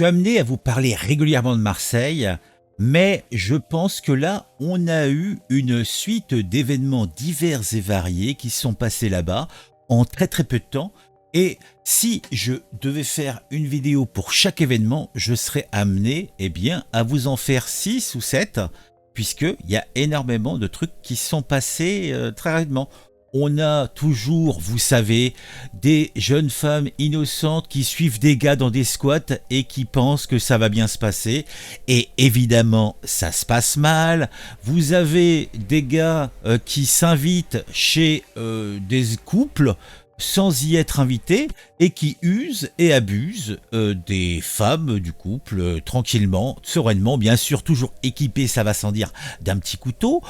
suis amené à vous parler régulièrement de Marseille, mais je pense que là, on a eu une suite d'événements divers et variés qui se sont passés là-bas en très très peu de temps. Et si je devais faire une vidéo pour chaque événement, je serais amené à vous en faire 6 ou 7, puisqu'il y a énormément de trucs qui sont passés très rapidement. On a toujours, vous savez, des jeunes femmes innocentes qui suivent des gars dans des squats et qui pensent que ça va bien se passer. Et évidemment, ça se passe mal. Vous avez des gars qui s'invitent chez des couples sans y être invités et qui usent et abusent des femmes du couple tranquillement, sereinement, bien sûr toujours équipés, ça va sans dire, d'un petit couteau.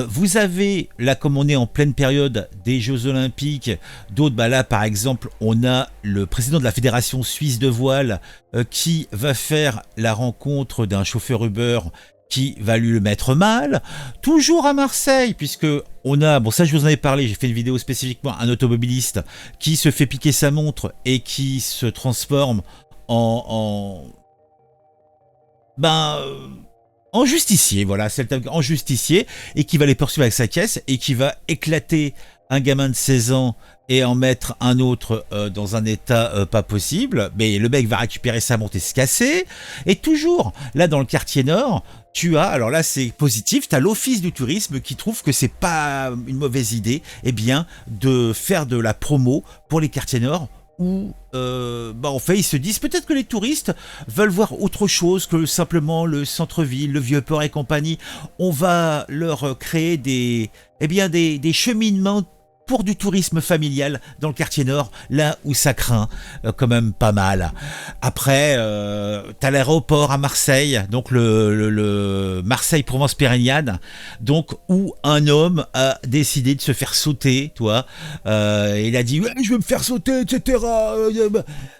Vous avez, là comme on est en pleine période des Jeux Olympiques, d'autres, là par exemple on a le président de la Fédération Suisse de Voile qui va faire la rencontre d'un chauffeur Uber qui va lui le mettre mal, toujours à Marseille, puisque on a, bon ça je vous en ai parlé, j'ai fait une vidéo spécifiquement, un automobiliste qui se fait piquer sa montre et qui se transforme en, en justicier, voilà, c'est le terme, en justicier, et qui va les poursuivre avec sa caisse, et qui va éclater un gamin de 16 ans et en mettre un autre dans un état pas possible, mais le mec va récupérer sa montre et se casser. Et toujours, là dans le quartier nord, tu as, alors là c'est positif, tu as l'office du tourisme qui trouve que c'est pas une mauvaise idée, de faire de la promo pour les quartiers nord, où en fait ils se disent peut-être que les touristes veulent voir autre chose que simplement le centre-ville, le Vieux-Port et compagnie. On va leur créer des cheminements pour du tourisme familial dans le quartier nord, là où ça craint quand même pas mal. Après, t'as l'aéroport à Marseille, donc le Marseille-Provence-Pérignane, donc où un homme a décidé de se faire sauter, toi. Il a dit ouais, je veux me faire sauter, etc.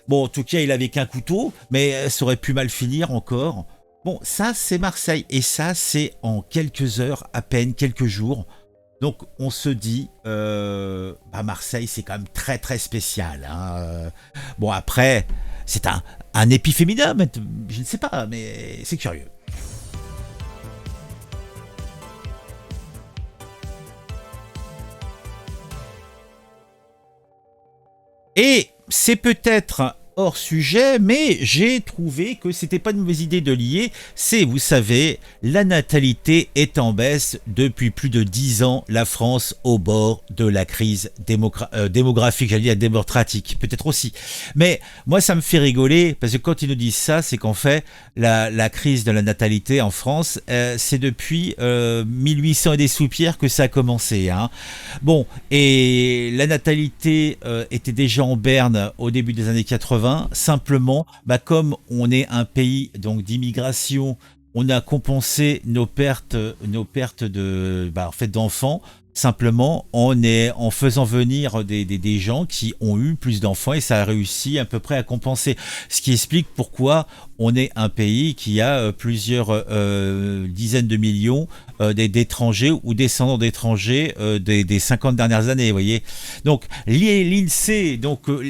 Bon, en tout cas, il avait qu'un couteau, mais ça aurait pu mal finir encore. Bon, ça c'est Marseille, et ça c'est en quelques heures, à peine quelques jours. Donc on se dit, Marseille c'est quand même très très spécial. Hein. Bon après, c'est un épiphénomène, je ne sais pas, mais c'est curieux. Et c'est peut-être hors sujet, mais j'ai trouvé que c'était pas une mauvaise idée de lier. C'est, vous savez, la natalité est en baisse depuis plus de 10 ans, la France au bord de la crise démographique, j'allais dire démocratique, peut-être aussi. Mais moi, ça me fait rigoler, parce que quand ils nous disent ça, c'est qu'en fait, la crise de la natalité en France, c'est depuis 1800 et des soupières que ça a commencé. Hein. Bon, et la natalité était déjà en berne au début des années 80. Simplement, comme on est un pays donc d'immigration, on a compensé nos pertes de d'enfants simplement en faisant venir des gens qui ont eu plus d'enfants, et ça a réussi à peu près à compenser. Ce qui explique pourquoi on est un pays qui a plusieurs dizaines de millions d'étrangers ou descendants d'étrangers des 50 dernières années, vous voyez. Donc l'INSEE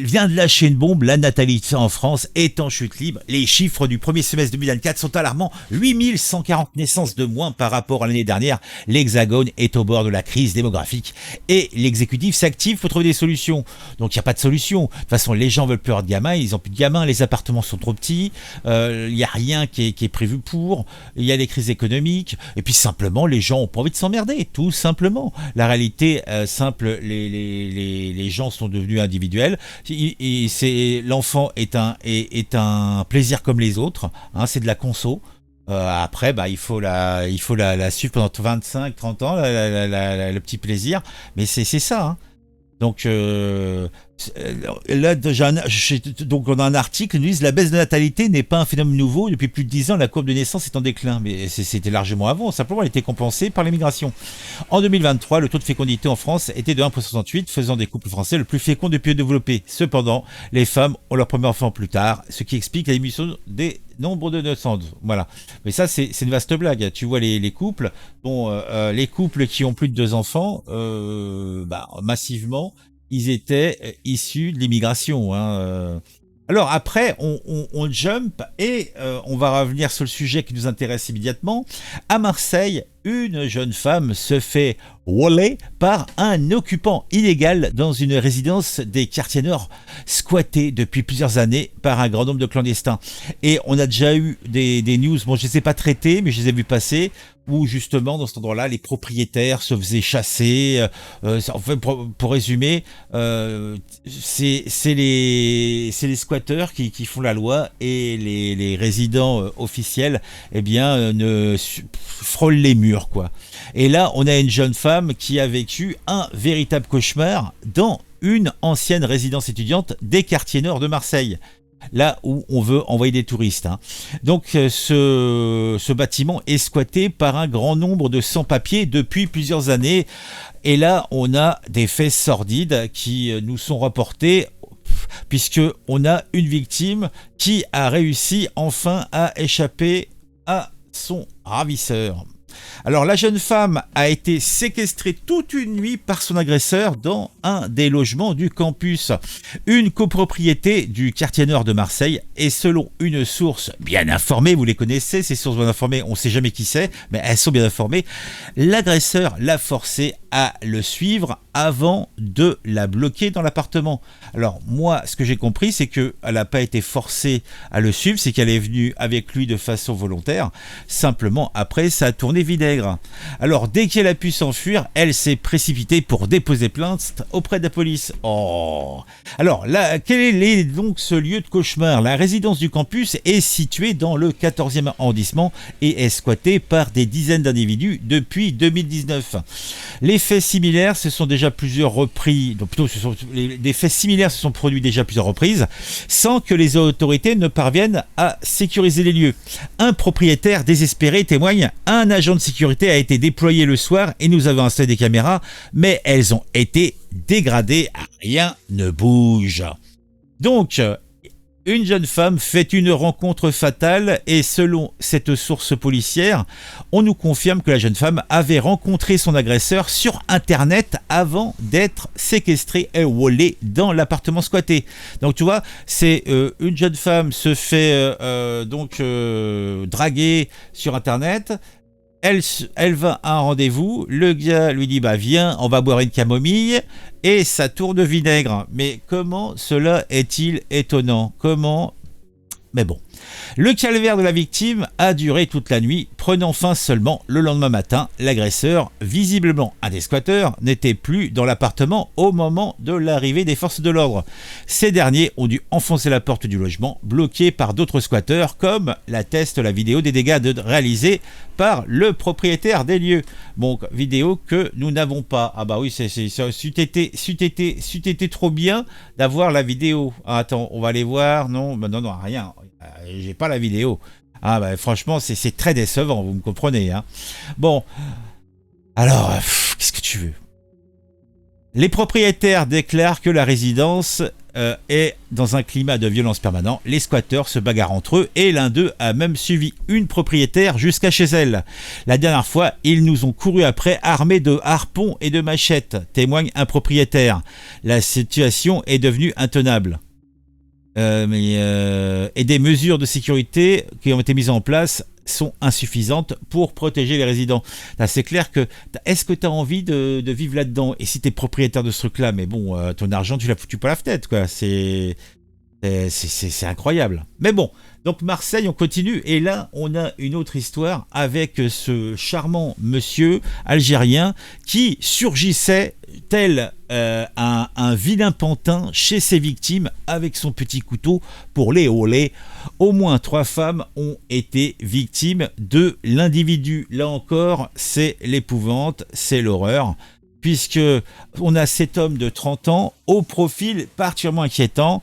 vient de lâcher une bombe, la natalité en France est en chute libre. Les chiffres du premier semestre 2024 sont alarmants, 8140 naissances de moins par rapport à l'année dernière. L'Hexagone est au bord de la crise démographique et l'exécutif s'active pour trouver des solutions. Donc il n'y a pas de solution. De toute façon, les gens veulent plus avoir de gamins, ils n'ont plus de gamins, les appartements sont trop petits, il n'y a rien qui est prévu pour, il y a des crises économiques, et puis simplement les gens ont pas envie de s'emmerder, tout simplement. La réalité simple, les gens sont devenus individuels, l'enfant est un plaisir comme les autres, hein, c'est de la conso. Après, il faut la suivre pendant 25-30 ans, le petit plaisir, mais c'est ça. Hein. Donc là, donc on a un article qui nous dit la baisse de natalité n'est pas un phénomène nouveau. Depuis plus de 10 ans, la courbe de naissance est en déclin. Mais c'était largement avant. Simplement, elle était compensée par l'immigration. En 2023, le taux de fécondité en France était de 1,68, faisant des couples français le plus fécond depuis le développé. Cependant, les femmes ont leur premier enfant plus tard, ce qui explique la diminution des nombres de naissances. Voilà. Mais ça, c'est une vaste blague. Tu vois les couples, les couples qui ont plus de 2 enfants, massivement, ils étaient issus de l'immigration. Hein. Alors après, on jump et on va revenir sur le sujet qui nous intéresse immédiatement. À Marseille, une jeune femme se fait voler par un occupant illégal dans une résidence des quartiers nord, squattée depuis plusieurs années par un grand nombre de clandestins. Et on a déjà eu des news, bon je ne les ai pas traitées, mais je les ai vues passer, où justement dans cet endroit-là, les propriétaires se faisaient chasser. En fait, pour résumer, c'est les squatteurs qui font la loi et les résidents officiels, eh bien, frôlent les murs, quoi. Et là, on a une jeune femme qui a vécu un véritable cauchemar dans une ancienne résidence étudiante des quartiers nord de Marseille. Là où on veut envoyer des touristes, hein. Donc ce bâtiment est squatté par un grand nombre de sans-papiers depuis plusieurs années. Et là, on a des faits sordides qui nous sont rapportés, puisque on a une victime qui a réussi enfin à échapper à son ravisseur. Alors la jeune femme a été séquestrée toute une nuit par son agresseur dans un des logements du campus, une copropriété du quartier nord de Marseille, et selon une source bien informée, vous les connaissez, ces sources bien informées, on ne sait jamais qui c'est, mais elles sont bien informées, l'agresseur l'a forcée à le suivre avant de la bloquer dans l'appartement. Alors moi, ce que j'ai compris, c'est qu'elle n'a pas été forcée à le suivre, c'est qu'elle est venue avec lui de façon volontaire. Simplement, après, ça a tourné vinaigre. Alors dès qu'elle a pu s'enfuir, elle s'est précipitée pour déposer plainte auprès de la police. Oh. Alors là, quel est donc ce lieu de cauchemar? La résidence du campus est située dans le 14e arrondissement et est squattée par des dizaines d'individus depuis 2019. Les faits similaires se sont déjà plusieurs reprises, donc plutôt des faits similaires se sont produits déjà plusieurs reprises, sans que les autorités ne parviennent à sécuriser les lieux. Un propriétaire désespéré témoigne: un agent de sécurité a été déployé le soir et nous avons installé des caméras, mais elles ont été dégradées, rien ne bouge. Donc, une jeune femme fait une rencontre fatale et selon cette source policière, on nous confirme que la jeune femme avait rencontré son agresseur sur internet avant d'être séquestrée et volée dans l'appartement squatté. Donc tu vois, c'est une jeune femme se fait draguer sur internet. Elle va à un rendez-vous, le gars lui dit bah viens, on va boire une camomille, et ça tourne au vinaigre. Mais comment cela est-il étonnant? Comment? Mais bon. Le calvaire de la victime a duré toute la nuit, prenant fin seulement le lendemain matin. L'agresseur, visiblement un des squatteurs, n'était plus dans l'appartement au moment de l'arrivée des forces de l'ordre. Ces derniers ont dû enfoncer la porte du logement, bloqué par d'autres squatteurs, comme l'atteste la vidéo des dégâts réalisés par le propriétaire des lieux. Bon, vidéo que nous n'avons pas. Ah bah oui, c'eût été trop bien d'avoir la vidéo. Ah, attends, on va aller voir. Non, bah non, rien. J'ai pas la vidéo. Ah bah franchement, c'est très décevant, vous me comprenez, hein. Bon, alors, qu'est-ce que tu veux? Les propriétaires déclarent que la résidence est dans un climat de violence permanent. Les squatteurs se bagarrent entre eux et l'un d'eux a même suivi une propriétaire jusqu'à chez elle. La dernière fois, ils nous ont couru après armés de harpons et de machettes, témoigne un propriétaire. La situation est devenue intenable. Et des mesures de sécurité qui ont été mises en place sont insuffisantes pour protéger les résidents. Là, c'est clair que est-ce que tu as envie de vivre là-dedans? Et si tu es propriétaire de ce truc-là, mais bon, ton argent, tu l'as foutu pas la fenêtre, quoi. C'est incroyable. Mais bon, donc Marseille, on continue. Et là, on a une autre histoire avec ce charmant monsieur algérien qui surgissait tel un vilain pantin chez ses victimes avec son petit couteau pour les voler. Au moins 3 femmes ont été victimes de l'individu. Là encore, c'est l'épouvante, c'est l'horreur, puisque on a cet homme de 30 ans au profil particulièrement inquiétant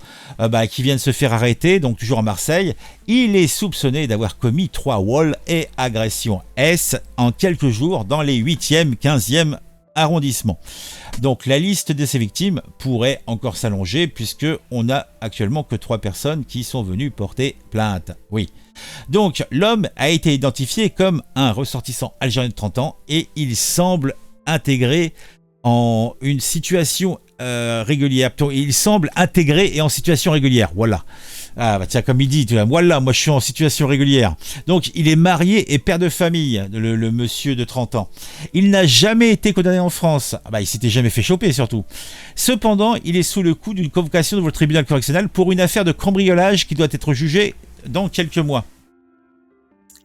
qui vient de se faire arrêter, donc toujours à Marseille. Il est soupçonné d'avoir commis 3 vols et agressions en quelques jours dans les 8e, 15e arrondissements. Donc la liste de ces victimes pourrait encore s'allonger puisque on a actuellement que 3 personnes qui sont venues porter plainte. Oui. Donc l'homme a été identifié comme un ressortissant algérien de 30 ans et il semble intégrer en une situation régulière. Il semble intégré et en situation régulière. Voilà. Ah bah tiens, comme il dit, voilà, moi je suis en situation régulière. Donc il est marié et père de famille, le monsieur de 30 ans. Il n'a jamais été condamné en France. Ah bah il s'était jamais fait choper surtout. Cependant, il est sous le coup d'une convocation devant le tribunal correctionnel pour une affaire de cambriolage qui doit être jugée dans quelques mois.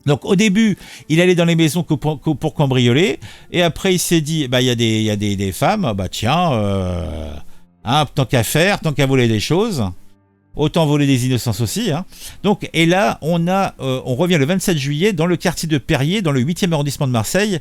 Donc au début, il allait dans les maisons pour cambrioler, et après il s'est dit, bah il y a des femmes, bah tiens, hein, tant qu'à faire, tant qu'à voler des choses, autant voler des innocences aussi. Hein. Donc, et là, on revient le 27 juillet dans le quartier de Perrier, dans le 8e arrondissement de Marseille.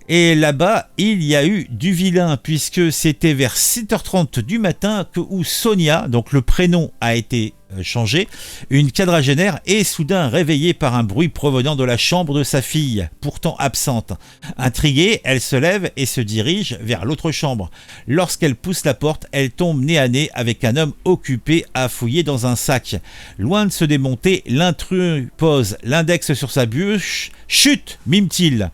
Et là-bas, il y a eu du vilain, puisque c'était vers 7h30 du matin où Sonia, donc le prénom a été changé, une quadragénaire est soudain réveillée par un bruit provenant de la chambre de sa fille, pourtant absente. Intriguée, elle se lève et se dirige vers l'autre chambre. Lorsqu'elle pousse la porte, elle tombe nez à nez avec un homme occupé à fouiller dans un sac. Loin de se démonter, l'intrus pose l'index sur sa bûche. « Chut !» mime-t-il.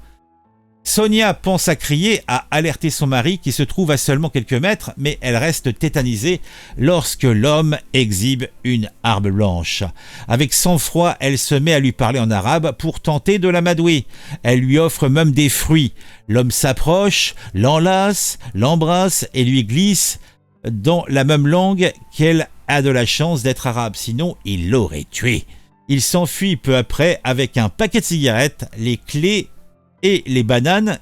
Sonia pense à crier, à alerter son mari qui se trouve à seulement quelques mètres, mais elle reste tétanisée lorsque l'homme exhibe une arme blanche. Avec sang-froid, elle se met à lui parler en arabe pour tenter de l'amadouer. Elle lui offre même des fruits. L'homme s'approche, l'enlace, l'embrasse et lui glisse dans la même langue qu'elle a de la chance d'être arabe, sinon il l'aurait tué. Il s'enfuit peu après avec un paquet de cigarettes, les clés et les bananes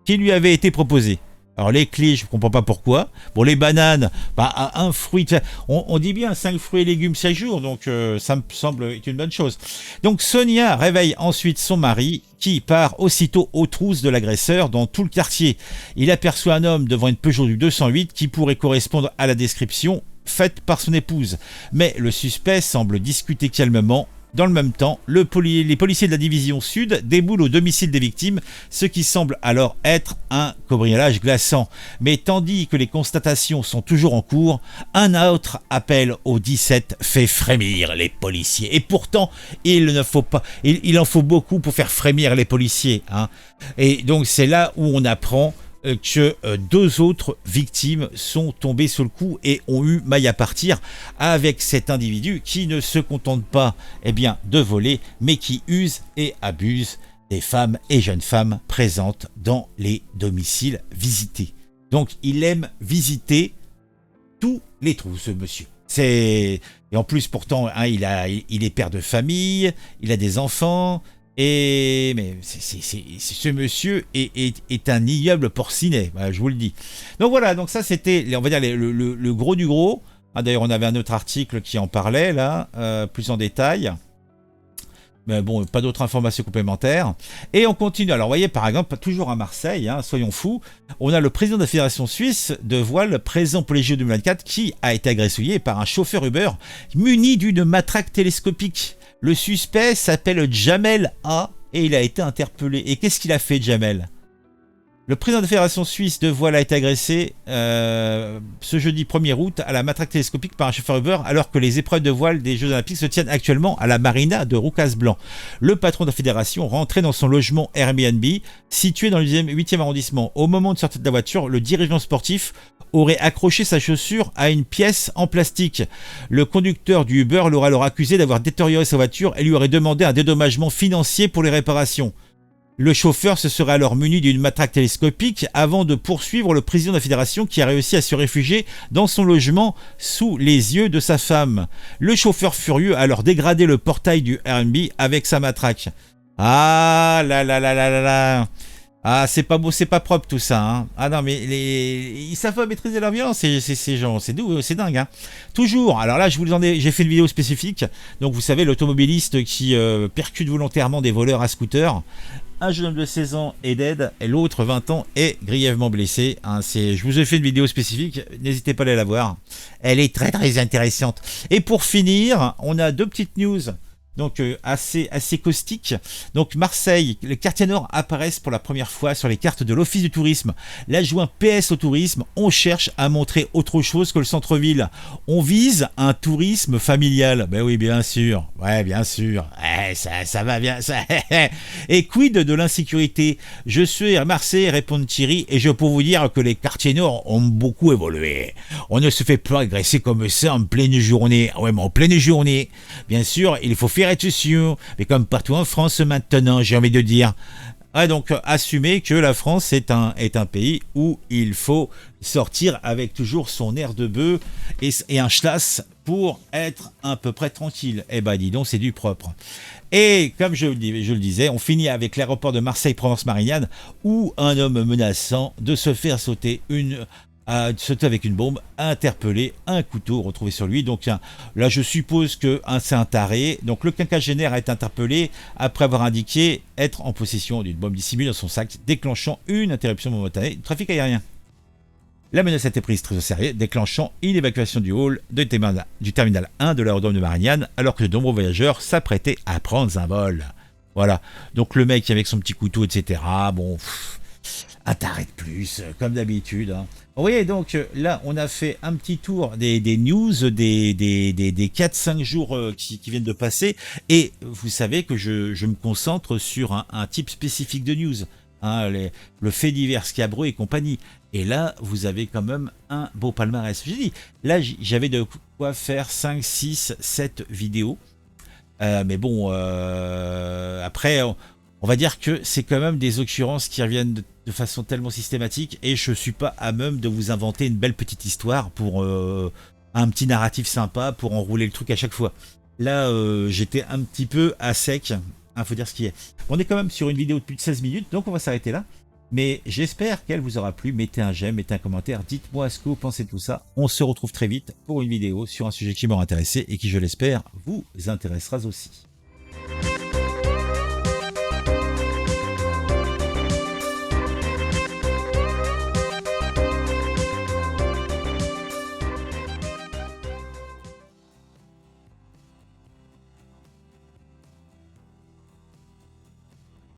qui lui avaient été proposées. Alors les clés, je ne comprends pas pourquoi. Bon, les bananes, bah, un fruit, on dit bien 5 fruits et légumes chaque jour, donc ça me semble être une bonne chose. Donc Sonia réveille ensuite son mari qui part aussitôt aux trousses de l'agresseur dans tout le quartier. Il aperçoit un homme devant une Peugeot du 208 qui pourrait correspondre à la description faite par son épouse. Mais le suspect semble discuter calmement. Dans le même temps, les policiers de la division sud déboulent au domicile des victimes, ce qui semble alors être un cambriolage glaçant. Mais tandis que les constatations sont toujours en cours, un autre appel au 17 fait frémir les policiers. Et pourtant, il en faut beaucoup pour faire frémir les policiers. Hein. Et donc c'est là où on apprend que 2 autres victimes sont tombées sous le coup et ont eu maille à partir avec cet individu qui ne se contente pas de voler, mais qui use et abuse des femmes et jeunes femmes présentes dans les domiciles visités. Donc il aime visiter tous les trous, ce monsieur. Et en plus pourtant, hein, il est père de famille, il a des enfants. Mais ce monsieur est un ignoble porcinet, je vous le dis. Donc voilà, donc ça c'était, on va dire, le gros du gros. Ah, d'ailleurs, on avait un autre article qui en parlait, là, plus en détail. Mais bon, pas d'autres informations complémentaires. Et on continue. Alors, vous voyez, par exemple, toujours à Marseille, hein, soyons fous, on a le président de la Fédération Suisse de voile présent pour les Jeux 2024 qui a été agressé par un chauffeur Uber muni d'une matraque télescopique. Le suspect s'appelle Jamel A et il a été interpellé. Et qu'est-ce qu'il a fait, Jamel ? Le président de la Fédération Suisse de voile a été agressé ce jeudi 1er août à la matraque télescopique par un chauffeur Uber alors que les épreuves de voile des Jeux Olympiques se tiennent actuellement à la marina de Roucas-Blanc. Le patron de la fédération rentrait dans son logement Airbnb situé dans le 8e arrondissement. Au moment de sortir de la voiture, le dirigeant sportif aurait accroché sa chaussure à une pièce en plastique. Le conducteur du Uber l'aurait alors accusé d'avoir détérioré sa voiture et lui aurait demandé un dédommagement financier pour les réparations. Le chauffeur se serait alors muni d'une matraque télescopique avant de poursuivre le président de la fédération qui a réussi à se réfugier dans son logement sous les yeux de sa femme. Le chauffeur furieux a alors dégradé le portail du Airbnb avec sa matraque. Ah là là là là là là. Ah, c'est pas beau, c'est pas propre tout ça. Hein. Ah non, mais ils savent pas maîtriser leur violence, ces gens, c'est dingue. Hein. Toujours, alors là, j'ai fait une vidéo spécifique. Donc, vous savez, l'automobiliste qui percute volontairement des voleurs à scooter. Un jeune homme de 16 ans est dead et l'autre 20 ans est grièvement blessé. Hein, je vous ai fait une vidéo spécifique, n'hésitez pas à aller la voir. Elle est très très intéressante. Et pour finir, on a 2 petites news. Donc assez caustique. Donc Marseille, le quartier nord apparaissent pour la première fois sur les cartes de l'Office du tourisme. L'adjoint PS au tourisme, on cherche à montrer autre chose que le centre-ville. On vise un tourisme familial. Ben oui, bien sûr. Ouais, bien sûr. ça va bien. Ça... Et quid de l'insécurité? Je suis à Marseille, répond Thierry, et je peux vous dire que les quartiers nord ont beaucoup évolué. On ne se fait pas agresser comme ça en pleine journée. Ouais, mais en pleine journée. Bien sûr, il faut faire attention. Mais comme partout en France maintenant, j'ai envie de dire. Ah, donc assumer que la France est un pays où il faut sortir avec toujours son air de bœuf et un schlass pour être à peu près tranquille. Eh ben dis donc, c'est du propre. Et comme je le disais, on finit avec l'aéroport de Marseille-Provence-Marignane où un homme menaçant de se faire sauter avec une bombe, interpellé, un couteau retrouvé sur lui. Donc là, je suppose que c'est un taré. Donc le quinquagénaire est interpellé après avoir indiqué être en possession d'une bombe dissimulée dans son sac, déclenchant une interruption momentanée du trafic aérien. La menace a été prise très au sérieux, déclenchant une évacuation du hall du terminal 1 de l'aérodrome de Marignane, alors que de nombreux voyageurs s'apprêtaient à prendre un vol. Voilà. Donc le mec avec son petit couteau, etc. Bon, un taré de plus, comme d'habitude. Hein. Vous voyez, donc là, on a fait un petit tour des news des 4-5 jours qui viennent de passer. Et vous savez que je me concentre sur un type spécifique de news. Hein, le fait divers, scabreux et compagnie. Et là, vous avez quand même un beau palmarès. J'ai dit, là, j'avais de quoi faire 5, 6, 7 vidéos. Mais bon, après, on va dire que c'est quand même des occurrences qui reviennent de façon tellement systématique et je suis pas à même de vous inventer une belle petite histoire pour un petit narratif sympa pour enrouler le truc à chaque fois. Là, j'étais un petit peu à sec, faut dire ce qui est. On est quand même sur une vidéo de plus de 16 minutes, donc on va s'arrêter là. Mais j'espère qu'elle vous aura plu. Mettez un j'aime, mettez un commentaire, dites-moi ce que vous pensez de tout ça. On se retrouve très vite pour une vidéo sur un sujet qui m'aura intéressé et qui, je l'espère, vous intéressera aussi.